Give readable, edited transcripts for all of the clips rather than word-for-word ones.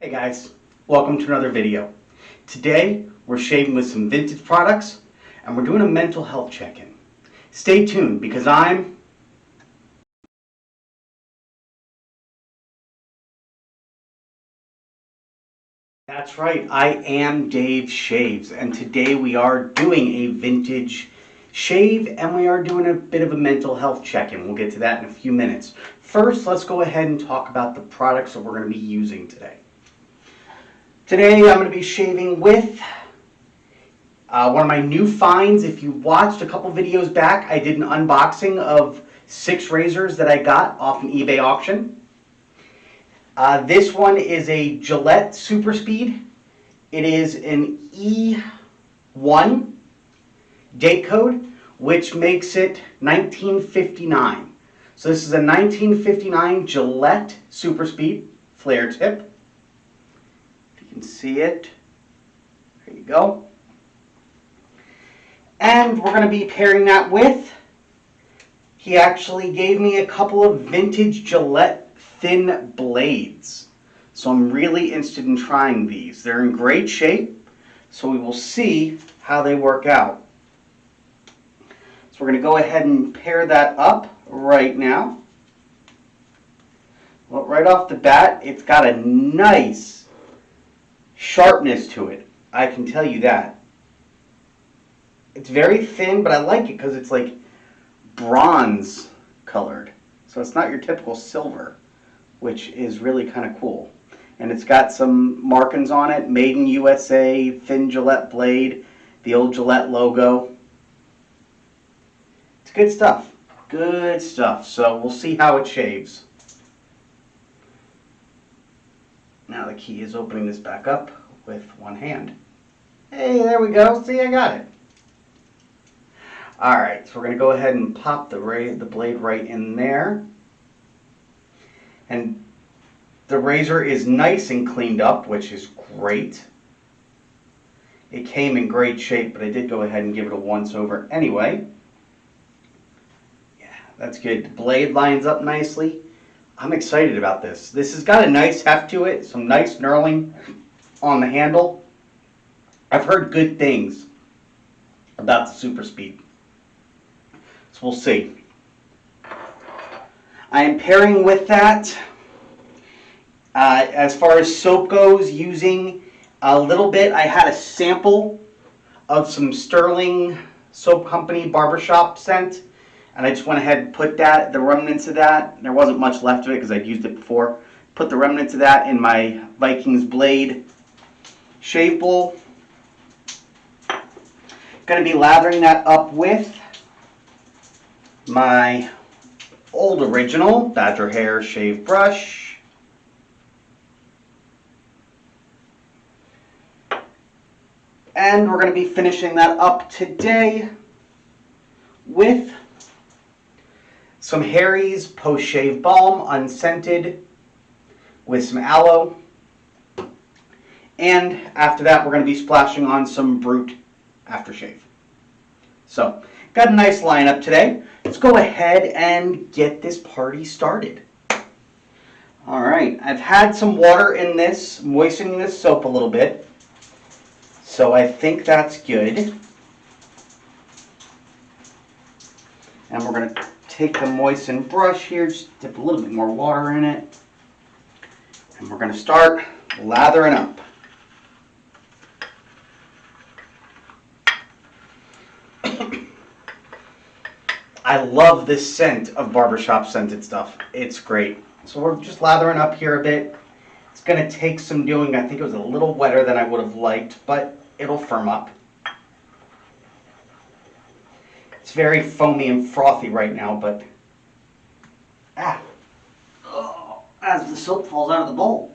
Hey guys, welcome to another video. Today we're shaving with some vintage products and we're doing a mental health check-in. Stay tuned because that's right, I am Dave Shaves, and today we are doing a vintage shave and we are doing a bit of a mental health check-in. We'll get to that in a few minutes. First, let's go ahead and talk about the products that we're going to be using today. Today I'm going to be shaving with one of my new finds. If you watched a couple videos back, I did an unboxing of 6 razors that I got off an eBay auction. This one is a Gillette Super Speed. It is an E1 date code, which makes it 1959. So this is a 1959 Gillette Super Speed flare tip. You can see it. There you go. And we're going to be pairing that with, he actually gave me a couple of vintage Gillette Thin Blades. So I'm really interested in trying these. They're in great shape, so we will see how they work out. So we're going to go ahead and pair that up right now. Well, right off the bat, it's got a nice sharpness to it. I can tell you that. It's very thin, but I like it because it's like bronze colored. So it's not your typical silver, which is really kind of cool. And it's got some markings on it, Made in USA, thin Gillette blade, the old Gillette logo. It's good stuff. Good stuff. So we'll see how it shaves. Now the key is opening this back up with one hand. Hey, there we go. See, I got it. Alright, so we're going to go ahead and pop the blade right in there. And the razor is nice and cleaned up, which is great. It came in great shape, but I did go ahead and give it a once over anyway. Yeah, that's good. The blade lines up nicely. I'm excited about this. This has got a nice heft to it, some nice knurling on the handle. I've heard good things about the Super Speed. So we'll see. I am pairing with that, as far as soap goes, using a little bit. I had a sample of some Stirling Soap Company Barbershop scent. And I just went ahead and put the remnants of that. There wasn't much left of it because I'd used it before. Put the remnants of that in my Vikings Blade shave bowl. Going to be lathering that up with my old original Badger Hair shave brush. And we're going to be finishing that up today with some Harry's post-shave balm, unscented, with some aloe. And after that, we're going to be splashing on some Brut aftershave. So, got a nice lineup today. Let's go ahead and get this party started. Alright, I've had some water in this, moistening this soap a little bit. So I think that's good. And we're going to take the moistened brush here, just dip a little bit more water in it, and we're going to start lathering up. I love this scent of Barbershop scented stuff. It's great. So we're just lathering up here a bit. It's going to take some doing. I think it was a little wetter than I would have liked, but it'll firm up. It's very foamy and frothy right now, but as the soap falls out of the bowl.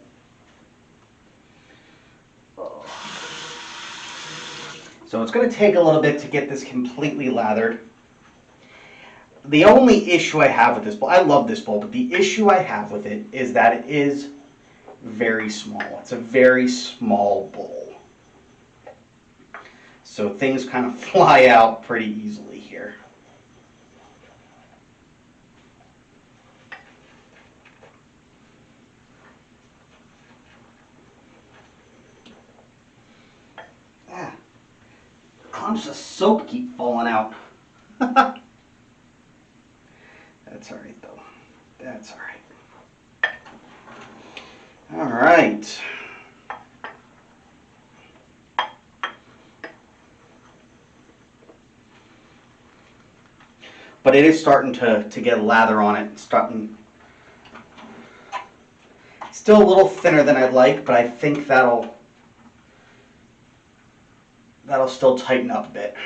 So it's going to take a little bit to get this completely lathered. The only issue I have with this bowl, I love this bowl, but the issue I have with it is that it is very small. It's a very small bowl. So things kind of fly out pretty easily here. Clumps of soap keep falling out. That's alright though. That's alright. Alright. But it is starting to get lather on it. Still a little thinner than I'd like, but I think that'll still tighten up a bit.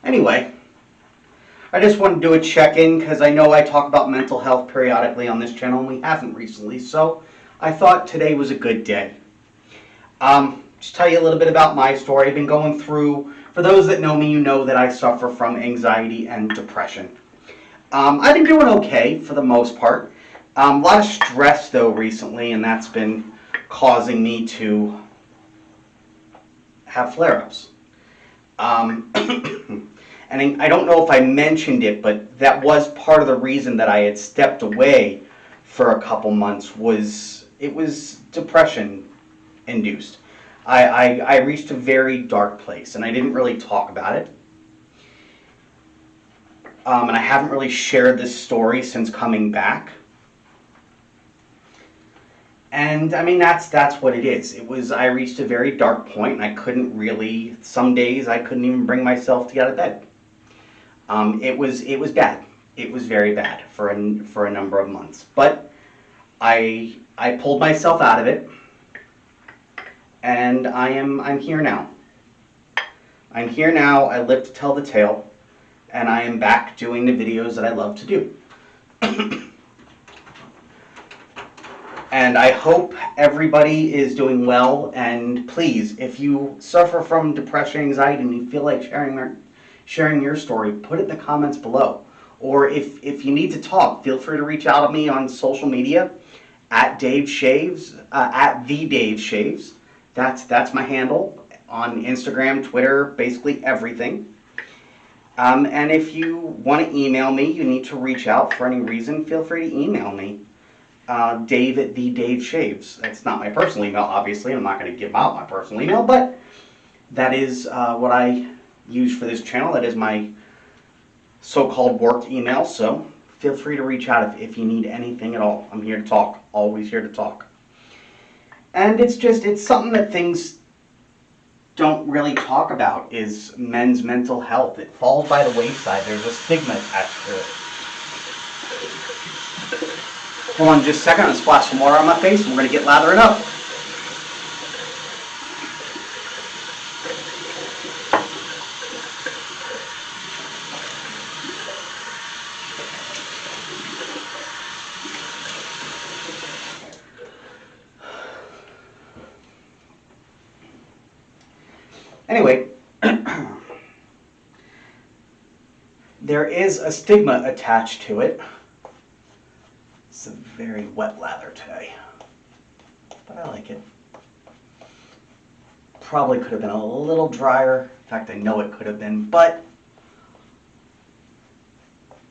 Anyway, I just want to do a check-in because I know I talk about mental health periodically on this channel, and we haven't recently, so I thought today was a good day. Just tell you a little bit about my story. I've been going through, for those that know me, you know that I suffer from anxiety and depression. I've been doing okay for the most part. A lot of stress though recently, and that's been causing me to have flare-ups. And I don't know if I mentioned it, but that was part of the reason that I had stepped away for a couple months. It was depression induced. I reached a very dark place, and I didn't really talk about it. And I haven't really shared this story since coming back. And I mean, that's what it is. I reached a very dark point, and I couldn't really, some days I couldn't even bring myself to get out of bed. It was bad. It was very bad for a number of months. But I pulled myself out of it, and I'm here now. I'm here now. I live to tell the tale, and I am back doing the videos that I love to do. And I hope everybody is doing well, and please, if you suffer from depression, anxiety, and you feel like sharing your story, put it in the comments below. Or if you need to talk, feel free to reach out to me on social media, at Dave Shaves, at the Dave Shaves. That's my handle on Instagram, Twitter, basically everything. And if you want to email me, you need to reach out for any reason, feel free to email me. Dave at the Dave Shaves. That's not my personal email, obviously. I'm not going to give out my personal email, but that is what I use for this channel. That is my so-called work email, so feel free to reach out if you need anything at all. I'm here to talk, always here to talk. And it's something that things don't really talk about, is men's mental health. It falls by the wayside. There's a stigma attached to it. Hold on just a second, I'm going to splash some water on my face and we're going to get lathering up. Anyway, there is a stigma attached to it. It's a very wet lather today, but I like it. Probably could have been a little drier. In fact, I know it could have been, but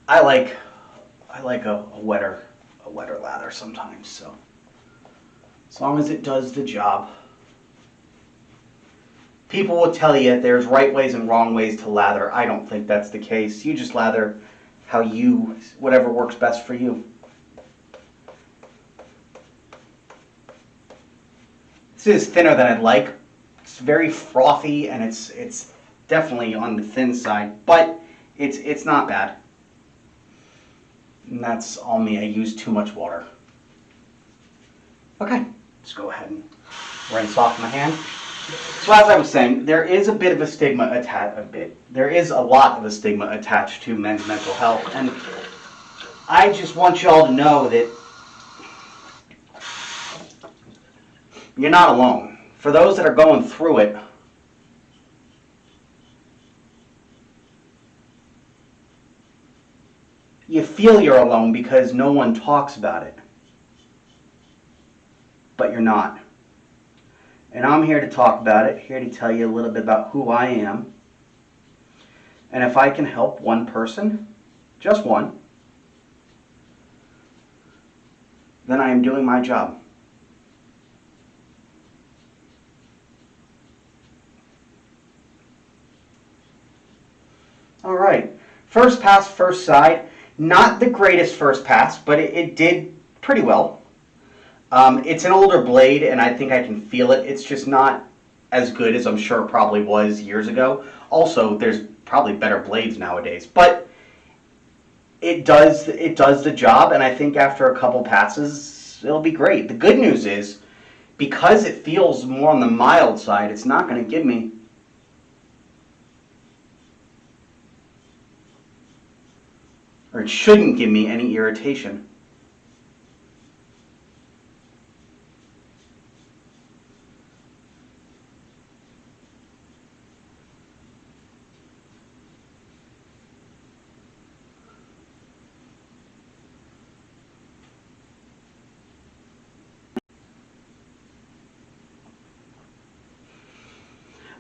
I like a wetter lather sometimes. So as long as it does the job. People will tell you there's right ways and wrong ways to lather. I don't think that's the case. You just lather whatever works best for you. This is thinner than I'd like. It's very frothy, and it's definitely on the thin side, but it's not bad. And that's all me. I use too much water. Okay, let's go ahead and rinse off my hand. So as I was saying, there is a bit of a stigma there is a lot of a stigma attached to men's mental health, and I just want you all to know that you're not alone. For those that are going through it, you feel you're alone because no one talks about it. But you're not. And I'm here to talk about it, here to tell you a little bit about who I am. And if I can help one person, just one, then I am doing my job. All right. First pass, first side. Not the greatest first pass, but it did pretty well. It's an older blade, and I think I can feel it. It's just not as good as I'm sure it probably was years ago. Also, there's probably better blades nowadays, but it does the job, and I think after a couple passes, it'll be great. The good news is, because it feels more on the mild side, it's not going to give me or it shouldn't give me any irritation.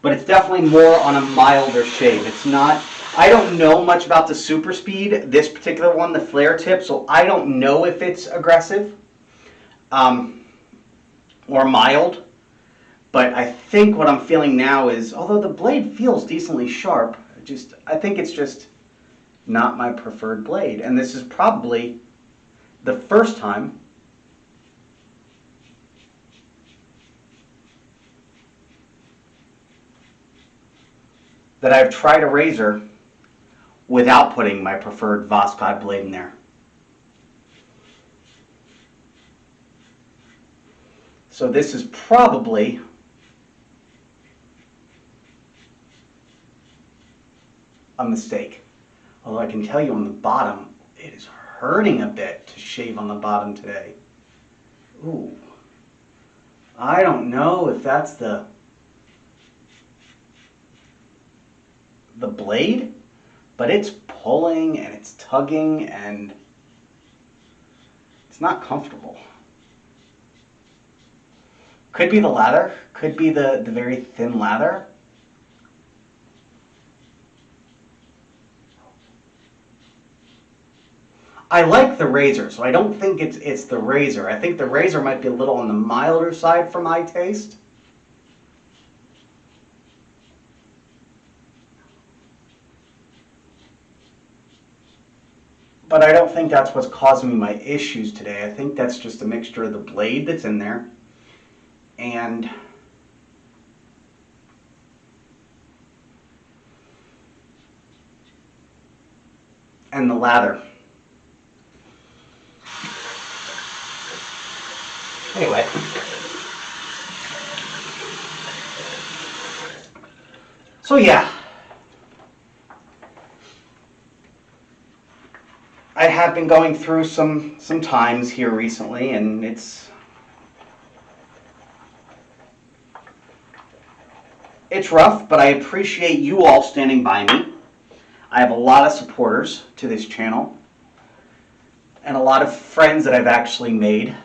But it's definitely more on a milder shave. It's not, I don't know much about the Super Speed, this particular one, the flare tip, so I don't know if it's aggressive or mild. But I think what I'm feeling now is, although the blade feels decently sharp, I think it's just not my preferred blade. And this is probably the first time that I've tried a razor without putting my preferred Vospod blade in there. So this is probably a mistake. Although I can tell you on the bottom, it is hurting a bit to shave on the bottom today. Ooh. I don't know if that's the blade, but it's pulling and it's tugging and it's not comfortable. Could be the lather, could be the very thin lather. I like the razor, so I don't think it's the razor. I think the razor might be a little on the milder side for my taste. But I don't think that's what's causing me my issues today. I think that's just a mixture of the blade that's in there and the lather. Anyway. So yeah. I have been going through some times here recently, and it's rough, but I appreciate you all standing by me. I have a lot of supporters to this channel and a lot of friends that I've actually made,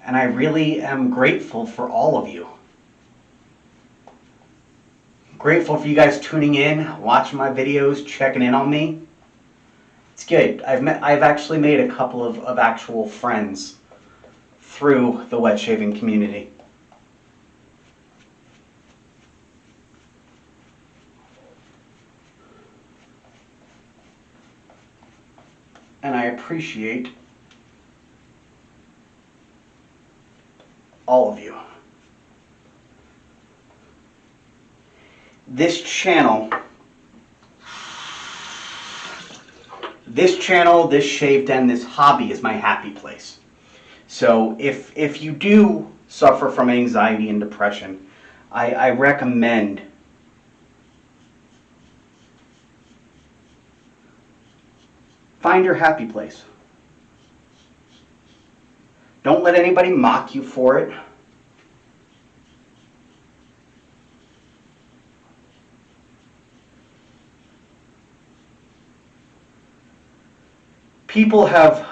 and I really am grateful for all of you. Grateful for you guys tuning in, watching my videos, checking in on me. It's good. I've actually made a couple of actual friends through the wet shaving community. And I appreciate all of you. This channel, this shave den, this hobby is my happy place. So if you do suffer from anxiety and depression, I recommend find your happy place. Don't let anybody mock you for it. People have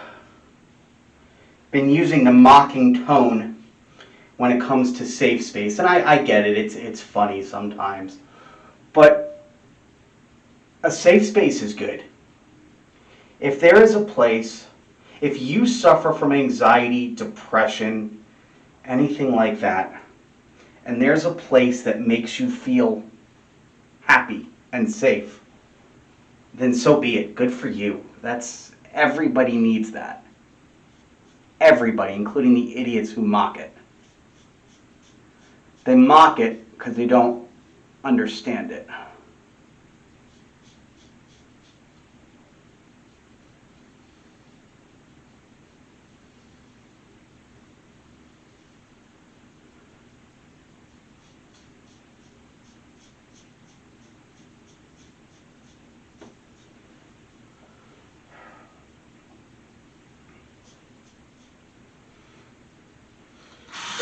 been using the mocking tone when it comes to safe space, and I get it, it's funny sometimes, but a safe space is good. If there is a place, if you suffer from anxiety, depression, anything like that, and there's a place that makes you feel happy and safe, then so be it. Good for you. Everybody needs that. Everybody, including the idiots who mock it. They mock it because they don't understand it.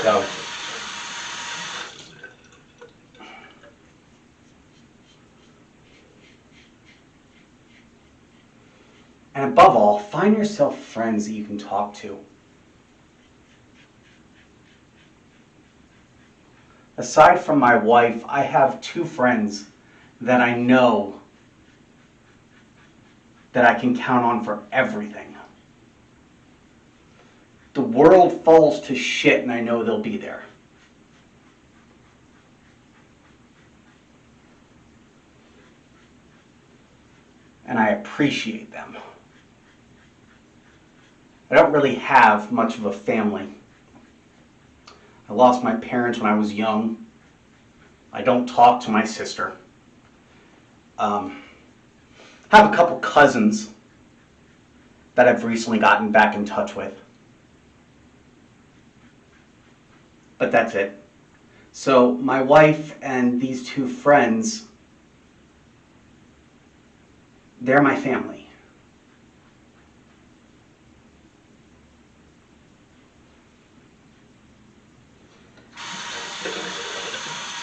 So, and above all, find yourself friends that you can talk to. Aside from my wife, I have 2 friends that I know that I can count on for everything. The world falls to shit and I know they'll be there. And I appreciate them. I don't really have much of a family. I lost my parents when I was young. I don't talk to my sister. I have a couple cousins that I've recently gotten back in touch with. But that's it. So my wife and these 2 friends, they're my family.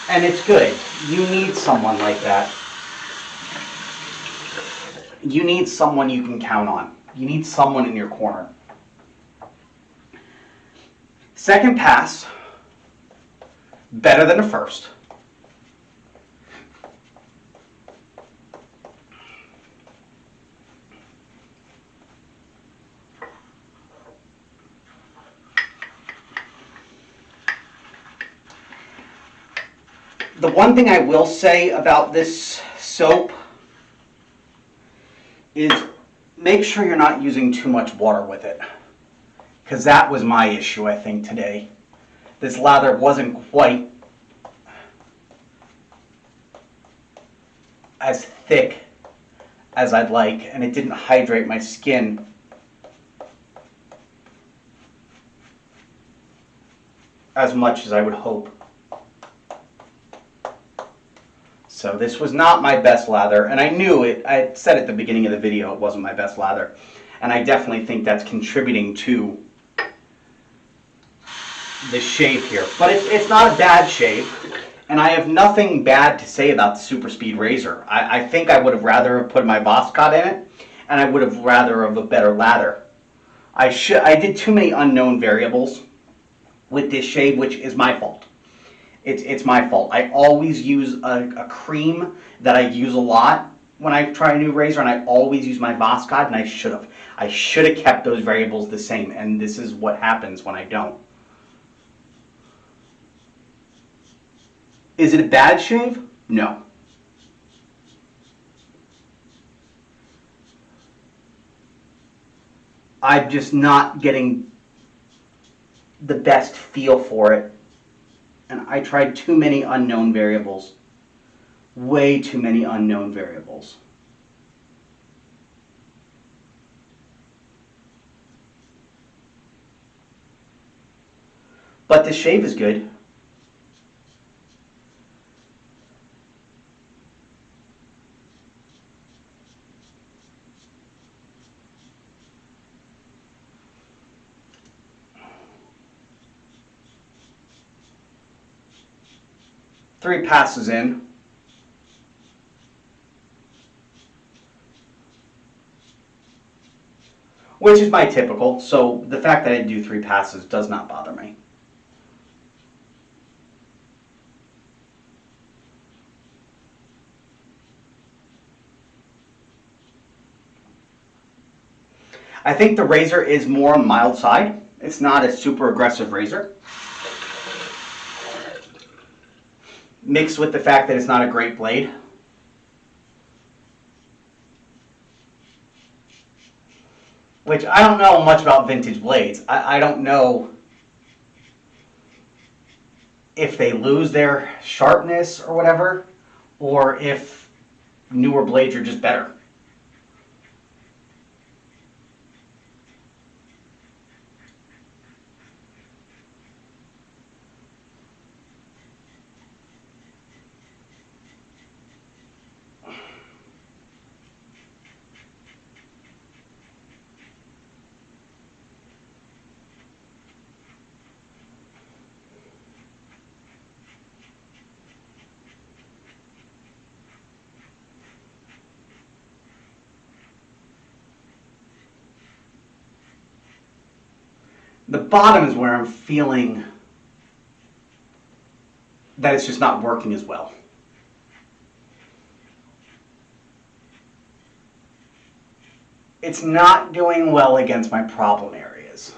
And it's good. You need someone like that. You need someone you can count on. You need someone in your corner. Second pass, better than the first. The one thing I will say about this soap is make sure you're not using too much water with it. Because that was my issue, I think, today. This lather wasn't quite as thick as I'd like, and it didn't hydrate my skin as much as I would hope. So this was not my best lather, and I knew it. I said at the beginning of the video it wasn't my best lather, and I definitely think that's contributing to the shave here. But it's not a bad shave, and I have nothing bad to say about the Super Speed razor. I think I would have rather have put my Voscot in it, and I would have rather of a better lather. I did too many unknown variables with this shave, which is my fault. It's my fault. I always use a cream that I use a lot when I try a new razor, and I always use my Voscot, and I should have. I should have kept those variables the same, and this is what happens when I don't. Is it a bad shave? No. I'm just not getting the best feel for it. And I tried too many unknown variables. Way too many unknown variables. But the shave is good. Three passes in. Which is my typical, so the fact that I do 3 passes does not bother me. I think the razor is more on the mild side. It's not a super aggressive razor. Mixed with the fact that it's not a great blade. which I don't know much about vintage blades. I don't know if they lose their sharpness or whatever, or if newer blades are just better. The bottom is where I'm feeling that it's just not working as well. It's not doing well against my problem areas.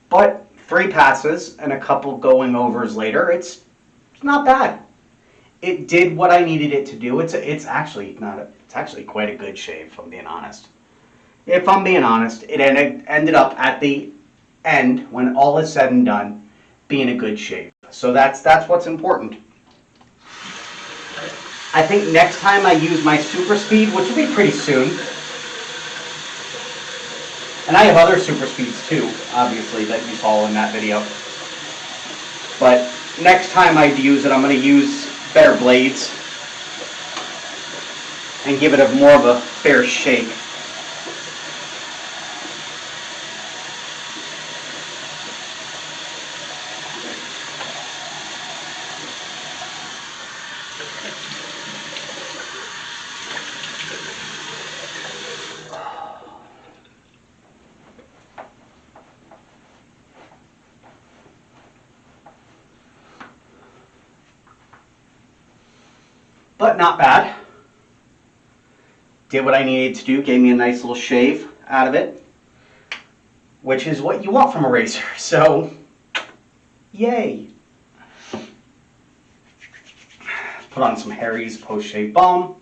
But 3 passes and a couple going overs later, it's not bad. It did what I needed it to do. It's actually quite a good shave, if I'm being honest. If I'm being honest, it ended up at the end, when all is said and done, being a good shave. So that's what's important. I think next time I use my super speed, which will be pretty soon, and I have other super speeds too, obviously, that you saw in that video. But next time I use it, I'm going to use better blades and give it more of a fair shake. But not bad. Did what I needed to do, gave me a nice little shave out of it, which is what you want from a razor. So, yay. Put on some Harry's post-shave balm.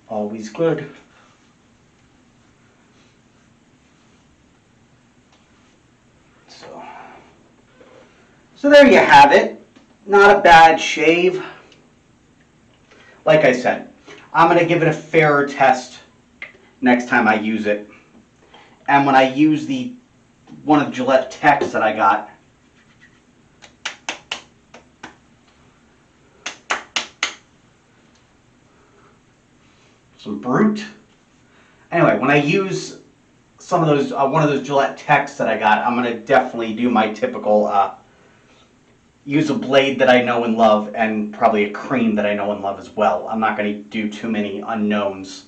Always good. So there you have it. Not a bad shave. Like I said, I'm going to give it a fairer test next time I use it. And when I use one of the Gillette Techs that I got, some Brut. Anyway, when I use some of those, one of those Gillette Techs that I got, I'm going to definitely do my typical use a blade that I know and love, and probably a cream that I know and love as well. I'm not going to do too many unknowns.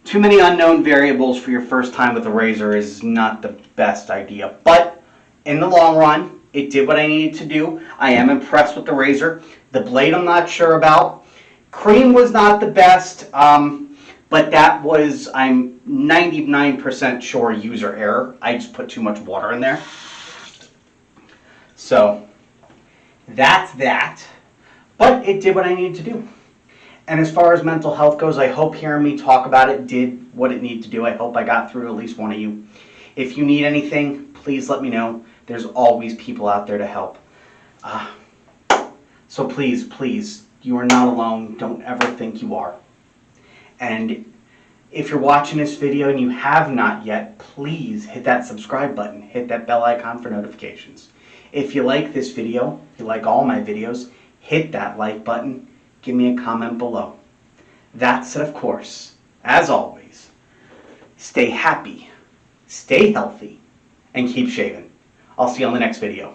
Too many unknown variables for your first time with a razor is not the best idea. But in the long run, it did what I needed to do. I am impressed with the razor. The blade I'm not sure about. Cream was not the best, but that was, I'm 99% sure, user error. I just put too much water in there. So that's that, but it did what I needed to do. And as far as mental health goes, I hope hearing me talk about it did what it needed to do. I hope I got through to at least one of you. If you need anything, please let me know. There's always people out there to help. So please, please, you are not alone. Don't ever think you are. And if you're watching this video and you have not yet, please hit that subscribe button. Hit that bell icon for notifications. If you like this video, if you like all my videos, hit that like button, give me a comment below. That said, of course, as always, stay happy, stay healthy, and keep shaving. I'll see you on the next video.